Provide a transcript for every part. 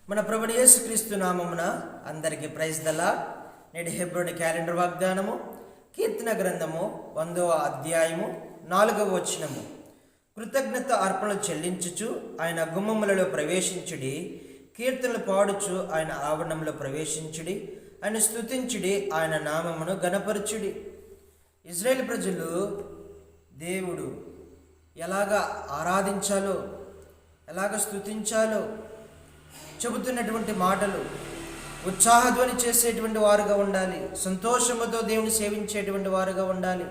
మన ప్రభువు యేసుక్రీస్తు నామమున అందరికీ ప్రైజ్ ద లార్డ్. నేటి హెబ్రోని క్యాలెండర్ వాగ్దానము కీర్తన గ్రంథము 1వ అధ్యాయము 4వ వచనము. కృతజ్ఞత అర్పణలు చెల్లించుచు ఆయన గుమ్మములలో ప్రవేశించుడి, కీర్తనలు పాడుచు ఆయన ఆవరణంలో ప్రవేశించుడి, ఆయన స్తుతించుడి, ఆయన నామమును గణపరచుడి. ఇజ్రాయేల్ ప్రజలు దేవుడు ఎలాగా ఆరాధించాలో, ఎలాగ స్తుతించాలో చెబుతున్నటువంటి మాటలు. ఉత్సాహధ్వని చేసేటువంటి వారుగా ఉండాలి, సంతోషముతో దేవుని సేవించేటువంటి వారుగా ఉండాలి,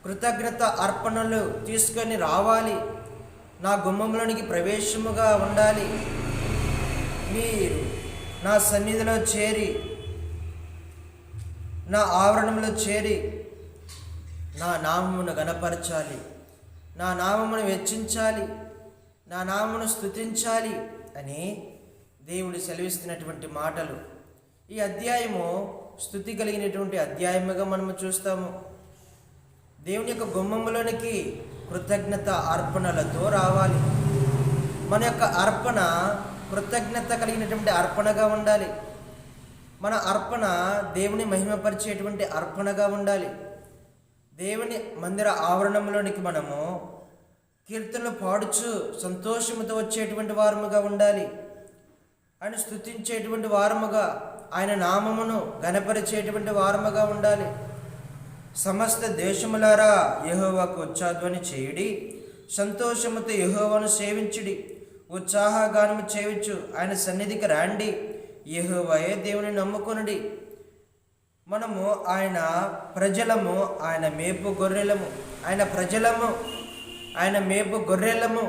కృతజ్ఞత అర్పణలు తీసుకొని రావాలి, నా గుమ్మంలోనికి ప్రవేశముగా ఉండాలి. మీరు నా సన్నిధిలో చేరి, నా ఆవరణంలో చేరి నా నామమును గణపరచాలి, నా నామమును వెచ్చించాలి, నా నామమును స్తుతించాలి అని దేవుడు సెలవిస్తున్నటువంటి మాటలు. ఈ అధ్యాయము స్తుతి కలిగినటువంటి అధ్యాయముగా మనము చూస్తాము. దేవుని యొక్క గుమ్మములోనికి కృతజ్ఞత అర్పణలతో రావాలి. మన యొక్క అర్పణ కృతజ్ఞత కలిగినటువంటి అర్పణగా ఉండాలి. మన అర్పణ దేవుని మహిమపరిచేటువంటి అర్పణగా ఉండాలి. దేవుని మందిర ఆవరణంలోనికి మనము కీర్తనలు పాడుచు సంతోషముతో వచ్చేటువంటి వారముగా ఉండాలి. ఆయన స్తుతించేటువంటి వారముగా, ఆయన నామమును గణపరిచేటువంటి వారముగా ఉండాలి. సమస్త దేశములారా యెహోవాకు ఉత్సాహధ్వని చేయుడి, సంతోషముతో యెహోవాను సేవించుడి, ఉత్సాహగానము చేయుచు ఆయన సన్నిధికి రాండి, యెహోవాయే దేవుని నమ్ముకొనుడి. మనము ఆయన ప్రజలము, ఆయన మేపు గొర్రెలము, ఆయన ప్రజలము, ఆయన మేపు గొర్రెలము.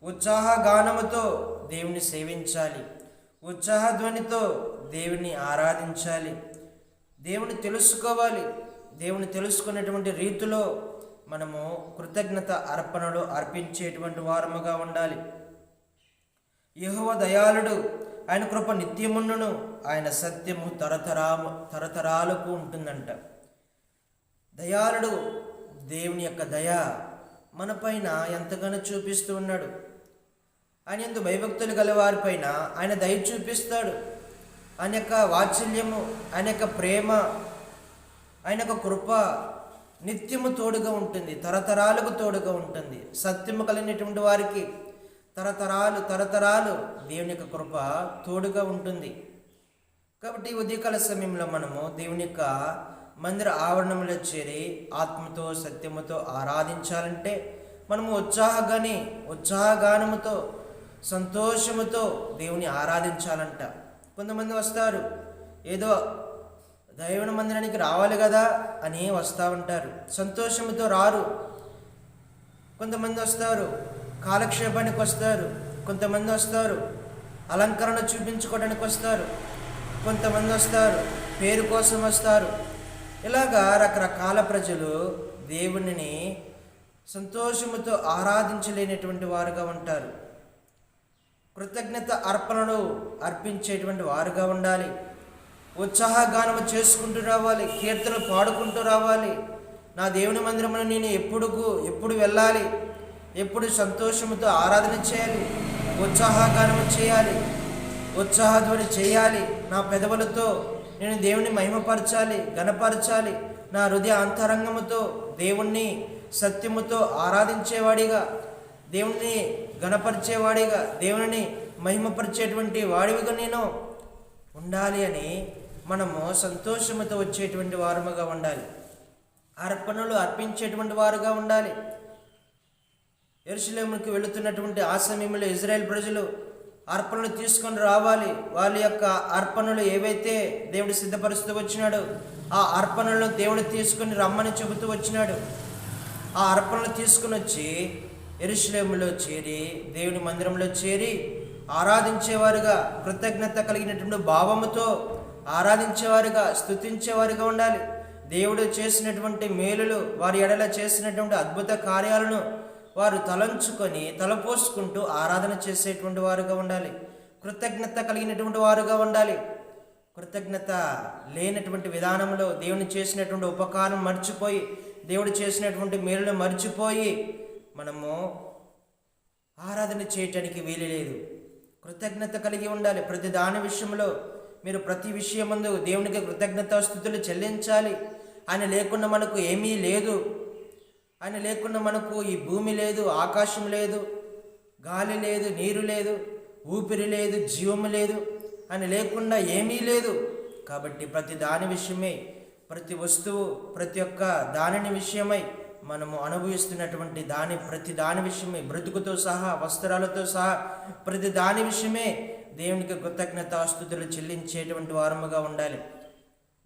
ఉత్సాహగానముతో దేవుని సేవించాలి, ఉత్సాహధ్వనితో దేవుని ఆరాధించాలి, దేవుని తెలుసుకోవాలి. దేవుని తెలుసుకునేటువంటి రీతిలో మనము కృతజ్ఞత అర్పణలు అర్పించేటువంటి వారముగా ఉండాలి. యెహోవా దయాళుడు, ఆయన కృప నిత్యముండును, ఆయన సత్యము తరతరాలకు ఉంటుందంట. దయాళుడు, దేవుని యొక్క దయ మనపైన ఎంతగానో చూపిస్తూ ఉన్నాడు. ఆయన యందు భయభక్తులు గల వారిపైన ఆయన దయ చూపిస్తాడు. ఆయన యొక్క వాత్సల్యము, ఆయన యొక్క ప్రేమ, ఆయన యొక్క కృప నిత్యము తోడుగా ఉంటుంది, తరతరాలకు తోడుగా ఉంటుంది. సత్యము కలిగినటువంటి వారికి తరతరాలు దేవుని యొక్క కృప తోడుగా ఉంటుంది. కాబట్టి ఉదయకాల సమయంలో మనము దేవుని యొక్క మందిర ఆవరణంలో చేరి ఆత్మతో సత్యముతో ఆరాధించాలంటే మనము ఉత్సాహగానముతో సంతోషముతో దేవుని ఆరాధించాలంట. కొంతమంది వస్తారు, ఏదో దైవ మందిరానికి రావాలి కదా అని వస్తూ ఉంటారు, సంతోషముతో రారు. కొంతమంది వస్తారు కాలక్షేపానికి వస్తారు, కొంతమంది వస్తారు అలంకరణ చూపించుకోవడానికి వస్తారు, కొంతమంది వస్తారు పేరు కోసం వస్తారు. ఇలాగా రకరకాల ప్రజలు దేవునిని సంతోషముతో ఆరాధించలేనటువంటి వారుగా ఉంటారు. కృతజ్ఞత అర్పణలు అర్పించేటువంటి వారుగా ఉండాలి. ఉత్సాహగానము చేసుకుంటూ రావాలి, కీర్తనలు పాడుకుంటూ రావాలి. నా దేవుని మందిరమును నేను ఎప్పుడు వెళ్ళాలి, ఎప్పుడు సంతోషముతో ఆరాధన చేయాలి, ఉత్సాహగానము చేయాలి, ఉత్సాహధ్వని చేయాలి. నా పెదవులతో నేను దేవుని మహిమపరచాలి, గణపరచాలి. నా హృదయ అంతరంగముతో దేవుణ్ణి సత్యముతో ఆరాధించేవాడిగా, దేవుణ్ణి గణపరిచేవాడిగా, దేవుని మహిమపరిచేటువంటి వాడివిగా నేను ఉండాలి అని మనము సంతోషముతో వచ్చేటువంటి వారముగా ఉండాలి. అర్పణలు అర్పించేటువంటి వారుగా ఉండాలి. యెరూషలేముకి వెళుతున్నటువంటి ఆ సమయంలో ఇజ్రాయేల్ ప్రజలు అర్పణలు తీసుకొని రావాలి. వాళ్ళ యొక్క అర్పణలు ఏవైతే దేవుడు సిద్ధపరుస్తూ వచ్చినాడో ఆ అర్పణలను దేవుడు తీసుకొని రమ్మని చెబుతూ వచ్చినాడు. ఆ అర్పణలు తీసుకుని వచ్చి యెరూషలేములో చేరి, దేవుని మందిరంలో చేరి ఆరాధించేవారుగా, కృతజ్ఞత కలిగినటువంటి భావముతో ఆరాధించేవారుగా, స్తుతించేవారుగా ఉండాలి. దేవుడు చేసినటువంటి మేలులు, వారి ఎడల చేసినటువంటి అద్భుత కార్యాలను వారు తలంచుకొని తలపోసుకుంటూ ఆరాధన చేసేటువంటి వారుగా ఉండాలి. కృతజ్ఞత కలిగినటువంటి వారుగా ఉండాలి. కృతజ్ఞత లేనటువంటి విధానంలో దేవుని చేసినటువంటి ఉపకారం మర్చిపోయి, దేవుడు చేసినటువంటి మేలును మర్చిపోయి మనము ఆరాధన చేయటానికి వీలు లేదు. కృతజ్ఞత కలిగి ఉండాలి. ప్రతి దాని విషయంలో మీరు ప్రతి విషయం ముందు దేవునికి కృతజ్ఞతాస్తుతులు చెల్లించాలి. ఆయన లేకుండా మనకు ఏమీ లేదు. ఆయన లేకుండా మనకు ఈ భూమి లేదు, ఆకాశం లేదు, గాలి లేదు, నీరు లేదు, ఊపిరి లేదు, జీవము లేదు. ఆయన లేకుండా ఏమీ లేదు. కాబట్టి ప్రతి దాని విషయమై, ప్రతి వస్తువు, ప్రతి ఒక్క దానిని విషయమై మనము అనుభవిస్తున్నటువంటి ప్రతి దాని విషయమై, బ్రతుకుతో సహా, వస్త్రాలతో సహా ప్రతి దాని విషయమే దేవునికి కృతజ్ఞతాస్తుతులు చెల్లించేటువంటి వారముగా ఉండాలి.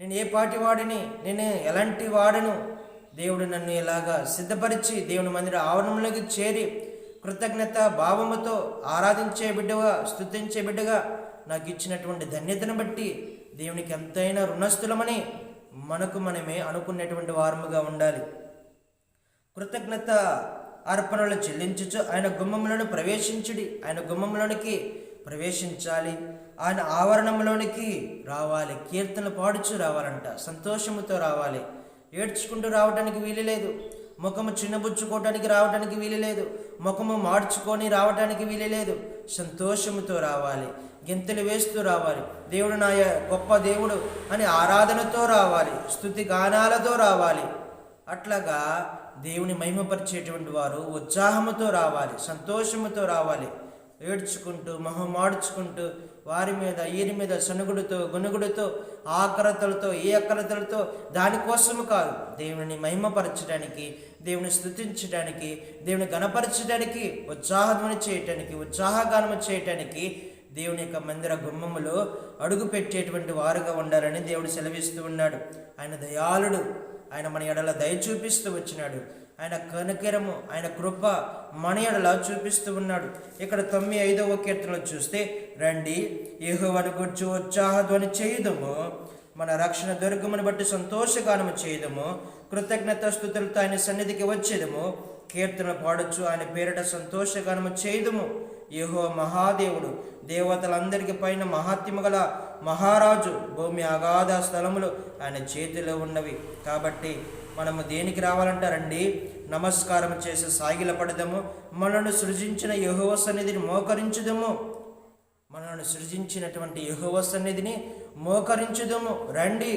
నేను ఏ పాటి వాడిని, నేను ఎలాంటి వాడను, దేవుడు నన్ను ఇలాగా సిద్ధపరిచి దేవుని మందిర ఆవరణంలోకి చేరి కృతజ్ఞత భావముతో ఆరాధించే బిడ్డగా, స్తుతించే బిడ్డగా నాకు ఇచ్చినటువంటి ధన్యతను బట్టి దేవునికి ఎంతైనా రుణస్థులమని మనకు మనమే అనుకునేటువంటి వారముగా ఉండాలి. కృతజ్ఞత అర్పణలు చెల్లించుచు ఆయన గుమ్మములను ప్రవేశించుడి. ఆయన గుమ్మములోనికి ప్రవేశించాలి, ఆయన ఆవరణంలోనికి రావాలి. కీర్తనలు పాడుచు రావాలంట, సంతోషముతో రావాలి. ఏడ్చుకుంటూ రావడానికి వీలు లేదు. ముఖము చిన్నబుచ్చుకోవటానికి రావడానికి వీలు లేదు. ముఖము మార్చుకొని రావటానికి వీలు లేదు. సంతోషముతో రావాలి, గెంతులు వేస్తూ రావాలి. దేవుడు నా గొప్ప దేవుడు అని ఆరాధనతో రావాలి, స్తుతి గానాలతో రావాలి. అట్లాగా దేవుని మహిమపరిచేటువంటి వారు ఉత్సాహముతో రావాలి, సంతోషముతో రావాలి. ఏడ్చుకుంటూ, మొహం మాడ్చుకుంటూ, వారి మీద వీరి మీద సనుగుడుతో, గునుగుడుతో, ఆకరతలతో, ఏ అక్కరతలతో దానికోసము కాదు, దేవుని మహిమపరచడానికి, దేవుని స్తుతించడానికి, దేవుని గణపరచడానికి, ఉత్సాహధ్వని చేయటానికి, ఉత్సాహగానము చేయటానికి దేవుని యొక్క మందిర గుమ్మములో అడుగు పెట్టేటువంటి వారుగా ఉండాలని దేవుడు సెలవిస్తూ ఉన్నాడు. ఆయన దయాళుడు. ఆయన మన ఎడల దయ చూపిస్తూ వచ్చినాడు. ఆయన కనికరము, ఆయన కృప మన ఎడల చూపిస్తూ ఉన్నాడు. ఇక్కడ 95వ కీర్తనలో చూస్తే, రండి యెహోవాను గూర్చి ఉత్సాహధ్వని చేయుదము, మన రక్షణ దుర్గమును బట్టి సంతోషగానము చేయుదము, కృతజ్ఞత స్తుతులతో ఆయన సన్నిధికి వచ్చేదము, కీర్తన పాడొచ్చు, ఆయన పేరిట సంతోషగానము చేయుదము. యెహోవా మహాదేవుడు, దేవతలందరికీ పైన మహాత్యము గల మహారాజు. భూమి అగాధ స్థలములు ఆయన చేతిలో ఉన్నవి. కాబట్టి మనము దేనికి రావాలంటారండి? నమస్కారం చేసి సాగిలపడదాము, మనల్ని సృజించిన యెహోవా సన్నిధిని మోకరించుదము. మనల్ని సృజించినటువంటి యెహోవా సన్నిధిని మోకరించుదము. రండి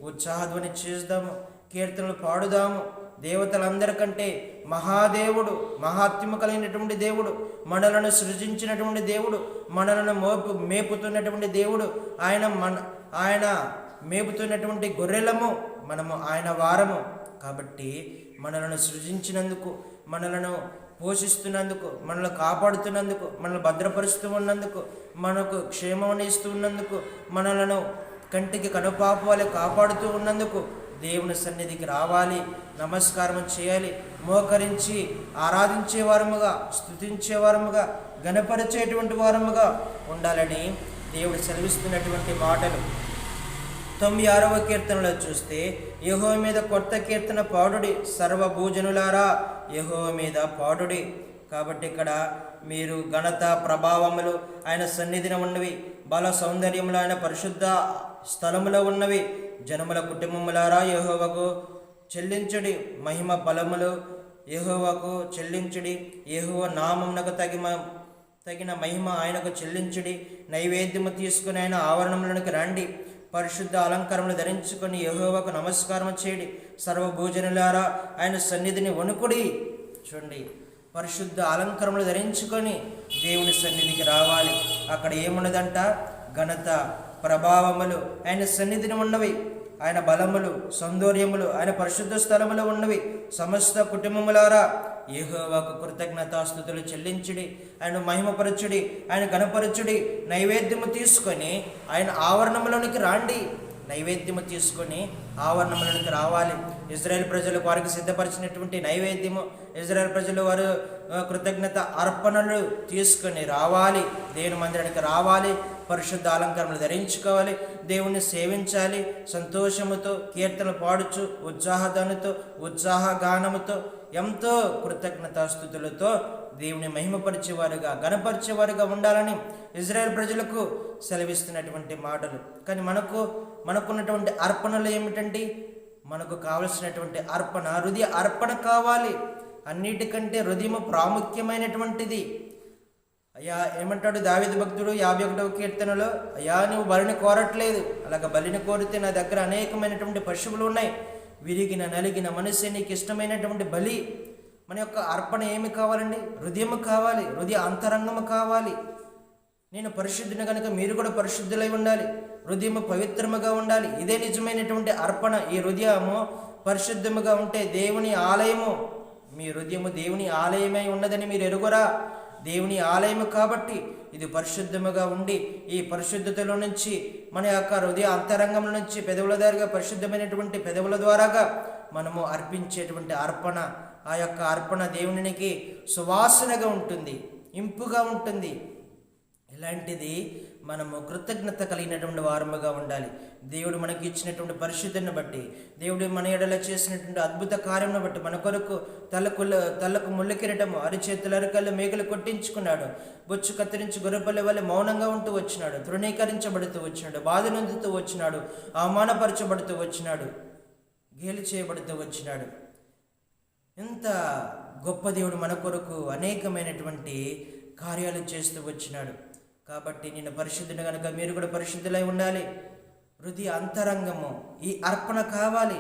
ఉత్సాహధ్వని చేద్దాము, కీర్తనలు పాడుదాము. దేవతలందరికంటే మహాదేవుడు, మహాత్యము కలిగినటువంటి దేవుడు, మనలను సృజించినటువంటి దేవుడు, మనలను మేపుతున్నటువంటి దేవుడు. ఆయన మేపుతున్నటువంటి గొర్రెలము, మనము ఆయన వారము. కాబట్టి మనలను సృజించినందుకు, మనలను పోషిస్తున్నందుకు, మనల్ని కాపాడుతున్నందుకు, మనల్ని భద్రపరుస్తూ ఉన్నందుకు, మనకు క్షేమాన్ని ఇస్తూ ఉన్నందుకు, మనలను కంటికి కనుపాపు వలె కాపాడుతూ ఉన్నందుకు దేవుని సన్నిధికి రావాలి, నమస్కారం చేయాలి, మోకరించి ఆరాధించే వారముగా, స్తుతించే వారముగా, గణపరిచేటువంటి వారముగా ఉండాలని దేవుడు సెలవిస్తున్నటువంటి మాటలు. 96వ కీర్తనలో చూస్తే, యెహోవా మీద కొత్త కీర్తన పాడుడి, సర్వభూజనులారా యెహోవా మీద పాడుడి. కాబట్టి ఇక్కడ మీరు ఘనత ప్రభావములు ఆయన సన్నిధిన ఉన్నవి, బల సౌందర్యములు ఆయన పరిశుద్ధ స్థలములో ఉన్నవి. జనముల కుటుంబములారా యెహోవాకు చెల్లించుడి, మహిమ బలములు యెహోవాకు చెల్లించుడి. యెహోవా నామమునకు తగిన మహిమ ఆయనకు చెల్లించుడి. నైవేద్యము తీసుకుని ఆయన ఆవరణములకు రండి, పరిశుద్ధ అలంకారములు ధరించుకొని యెహోవాకు నమస్కారం చేయండి. సర్వభూజనులారా ఆయన సన్నిధిని వణుకుడి. చూడండి, పరిశుద్ధ అలంకారములు ధరించుకొని దేవుని సన్నిధికి రావాలి. అక్కడ ఏమున్నదంట? ఘనత ప్రభావములు ఆయన సన్నిధిని ఉన్నవి, ఆయన బలములు, సౌందర్యములు ఆయన పరిశుద్ధ స్థలములో ఉన్నవి. సమస్త కుటుంబములారా యెహోవాకు కృతజ్ఞతాస్తుతులు చెల్లించుడి, ఆయన మహిమపరచుడి, ఆయన గణపరచుడి. నైవేద్యము తీసుకొని ఆయన ఆవరణములోనికి రాండి. నైవేద్యము తీసుకొని ఆవరణములోనికి రావాలి. ఇజ్రాయేల్ ప్రజలు వారికి సిద్ధపరిచినటువంటి నైవేద్యము, ఇజ్రాయేల్ ప్రజలు వారు కృతజ్ఞత అర్పణలు తీసుకొని రావాలి, దేవుని మందిరానికి రావాలి, పరిశుద్ధ అలంకారములు ధరించుకోవాలి, దేవుణ్ణి సేవించాలి. సంతోషముతో కీర్తనలు పాడుచు, ఉత్సాహదానితో, ఉత్సాహగానముతో, ఎంతో కృతజ్ఞతాస్తుతులతో దేవుని మహిమపరిచేవారుగా, గణపరిచేవారుగా ఉండాలని ఇజ్రాయేల్ ప్రజలకు సెలవిస్తున్నటువంటి మాటలు. కానీ మనకున్నటువంటి అర్పణలు ఏమిటండి? మనకు కావలసినటువంటి అర్పణ హృదయ అర్పణ కావాలి. అన్నిటికంటే హృదయము ప్రాముఖ్యమైనటువంటిది. అయ్యా ఏమంటాడు దావీదు భక్తుడు 51వ కీర్తనలో, అయ్యా నువ్వు బలిని కోరట్లేదు, అలాగ బలిని కోరితే నా దగ్గర అనేకమైనటువంటి పశువులు ఉన్నాయి, విరిగిన నలిగిన మనసే నీకు ఇష్టమైనటువంటి బలి. మన యొక్క అర్పణ ఏమి కావాలండి? హృదయము కావాలి, హృదయ అంతరంగము కావాలి. నేను పరిశుద్ధుని కనుక మీరు కూడా పరిశుద్ధులై ఉండాలి, హృదయము పవిత్రముగా ఉండాలి. ఇదే నిజమైనటువంటి అర్పణ. ఈ హృదయము పరిశుద్ధముగా ఉంటే దేవుని ఆలయము, మీ హృదయము దేవుని ఆలయమై ఉన్నదని మీరు ఎరుగురా. దేవుని ఆలయము కాబట్టి ఇది పరిశుద్ధముగా ఉండి, ఈ పరిశుద్ధతలో నుంచి మన యొక్క హృదయ అంతరంగంలో నుంచి పెదవుల ద్వారాగా, పరిశుద్ధమైనటువంటి పెదవుల ద్వారాగా మనము అర్పించేటువంటి అర్పణ, ఆ యొక్క అర్పణ దేవునికి సువాసనగా ఉంటుంది, ఇంపుగా ఉంటుంది. ఇలాంటిది మనము కృతజ్ఞత కలిగినటువంటి వారముగా ఉండాలి. దేవుడు మనకి ఇచ్చినటువంటి పరిశుద్ధిని బట్టి, దేవుడు మన ఎడల చేసినటువంటి అద్భుత కార్యమును బట్టి, మన కొరకు తలకు ముళ్ళు కిరీటము, అరిచేతులు అరికల్లో మేకలు కొట్టించుకున్నాడు, బొచ్చు కత్తిరించి గొర్రెపల్లి వల్ల మౌనంగా ఉంటూ వచ్చినాడు, తృణీకరించబడుతూ వచ్చినాడు, బాధ నొందుతూ వచ్చినాడు, అవమానపరచబడుతూ వచ్చినాడు, గేలి చేయబడుతూ వచ్చినాడు. ఎంత గొప్ప దేవుడు మన కొరకు అనేకమైనటువంటి కార్యాలు చేస్తూ వచ్చినాడు. కాబట్టి నేను పరిశుద్ధుని కనుక మీరు కూడా పరిశుద్ధులై ఉండాలి. హృదయ అంతరంగము, ఈ అర్పణ కావాలి.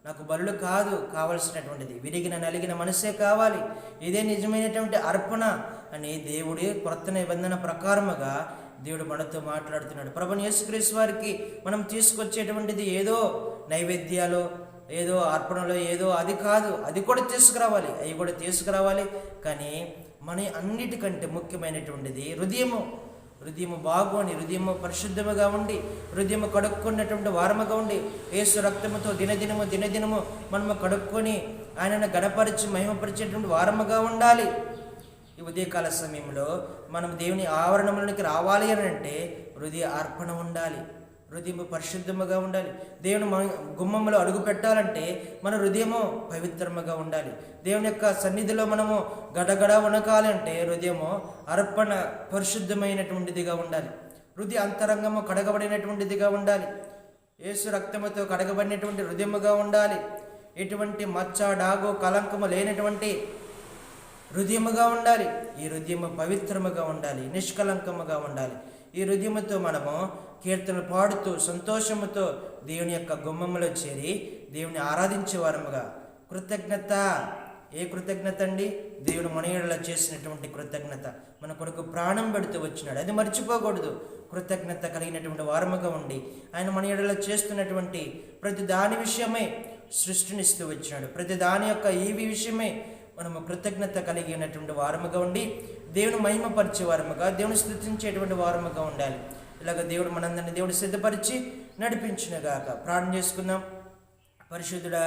నాకు బలులు కాదు కావలసినటువంటిది, విరిగిన నలిగిన మనసే కావాలి. ఇదే నిజమైనటువంటి అర్పణ అని దేవుడి క్రొత్త నిబంధన ప్రకారముగా దేవుడు మనతో మాట్లాడుతున్నాడు. ప్రభువైన యేసుక్రీస్తు వారికి మనం తీసుకొచ్చేటువంటిది ఏదో నైవేద్యాలు, ఏదో అర్పణలో ఏదో అది కాదు, అది కూడా తీసుకురావాలి, అవి కూడా తీసుకురావాలి. కానీ మన అన్నిటికంటే ముఖ్యమైనటువంటిది హృదయము బాగుని, హృదయము పరిశుద్ధముగా ఉండి, హృదయము కడుక్కున్నటువంటి వారముగా ఉండి, యేసు రక్తముతో దినదినము మనము కడుక్కొని ఆయనను గణపరిచి మహిమపరిచేటువంటి వారముగా ఉండాలి. ఈ ఉదయకాల సమయంలో మనం దేవుని ఆవరణములకి రావాలి అని అంటే హృదయ అర్పణ ఉండాలి, హృదయము పరిశుద్ధముగా ఉండాలి. దేవుని గుమ్మములో అడుగు పెట్టాలంటే మన హృదయము పవిత్రముగా ఉండాలి. దేవుని యొక్క సన్నిధిలో మనము గడగడ వణకాలంటే హృదయము అర్పణ పరిశుద్ధమైనటువంటిదిగా ఉండాలి. హృదయ అంతరంగము కడగబడినటువంటిదిగా ఉండాలి. యేసు రక్తముతో కడగబడినటువంటి హృదయముగా ఉండాలి. ఎటువంటి మచ్చ, డాగు, కలంకము లేనటువంటి హృదయముగా ఉండాలి. ఈ హృదయము పవిత్రముగా ఉండాలి, నిష్కలంకముగా ఉండాలి. ఈ హృదయముతో మనము కీర్తనలు పాడుతూ సంతోషముతో దేవుని యొక్క గుమ్మములో చేరి దేవుని ఆరాధించే వారముగా. కృతజ్ఞత, ఏ కృతజ్ఞత అండి? దేవుడు మన ఎడల చేసినటువంటి కృతజ్ఞత. మన కొరకు ప్రాణం పెడుతూ వచ్చినాడు, అది మర్చిపోకూడదు. కృతజ్ఞత కలిగినటువంటి వారముగా ఉండి ఆయన మన ఎడల చేస్తున్నటువంటి ప్రతి దాని విషయమై సృష్టినిస్తూ వచ్చినాడు. ప్రతి దాని యొక్క ఈ విషయమై మనము కృతజ్ఞత కలిగినటువంటి వారముగా ఉండి దేవుని మహిమపరిచే వారముగా, దేవుని స్తుతించేటువంటి వారముగా ఉండాలి. ఇలాగ దేవుడు మనందరినీ దేవుడు సిద్ధపరిచి నడిపించునుగాక. ప్రార్థన చేసుకుందాం. పరిశుద్ధుడా,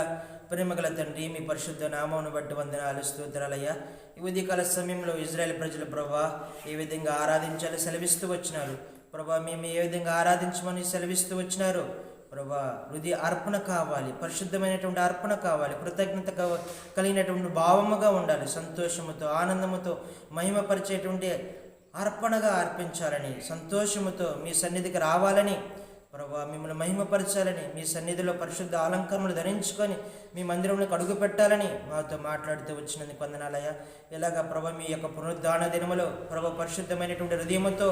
ప్రేమగల తండ్రి, మీ పరిశుద్ధ నామమును బట్టి వందనాలు, స్తోత్రాలయ్యా. ఈ ఉదయకాల సమయంలో ఇజ్రాయేల్ ప్రజల ప్రభా ఏ విధంగా ఆరాధించాలో సెలవిస్తూ వచ్చినారు ప్రభా. మేము ఏ విధంగా ఆరాధించమని సెలవిస్తూ వచ్చినారు ప్రభా. హృదయ అర్పణ కావాలి, పరిశుద్ధమైనటువంటి అర్పణ కావాలి, కృతజ్ఞత కలిగినటువంటి భావముగా ఉండాలి. సంతోషముతో, ఆనందముతో మహిమపరిచేటువంటి అర్పణగా అర్పించాలని, సంతోషముతో మీ సన్నిధికి రావాలని ప్రభా, మిమ్మల్ని మహిమపరచాలని, మీ సన్నిధిలో పరిశుద్ధ అలంకరణలు ధరించుకొని మీ మందిరంలోకి అడుగు పెట్టాలని మాతో మాట్లాడుతూ వచ్చినందుకు వందనాలయ్యా. ఇలాగా ప్రభా మీ యొక్క పునరుద్ధాన దినములో ప్రభా పరిశుద్ధమైనటువంటి హృదయముతో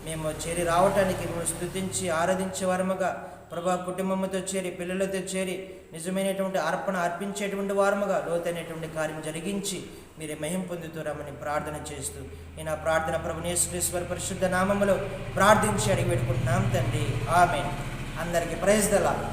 మేము చేరి రావటానికి మిమ్మల్ని స్తుతించి ఆరాధించే వారముగా ప్రభా, కుటుంబంతో చేరి, పిల్లలతో చేరి నిజమైనటువంటి అర్పణ అర్పించేటువంటి వారముగా లోతైనటువంటి కార్యం జరిగించి మీరే మహిమ పొందుతారమని ప్రార్థన చేస్తూ నేను ఆ ప్రార్థన ప్రభువైన యేసుక్రీస్తు పరిశుద్ధ నామములో ప్రార్థించి అడిగి పెట్టుకుంటున్నాం తండ్రి. ఆమేన్. అందరికీ ప్రైజ్ ది లార్డ్.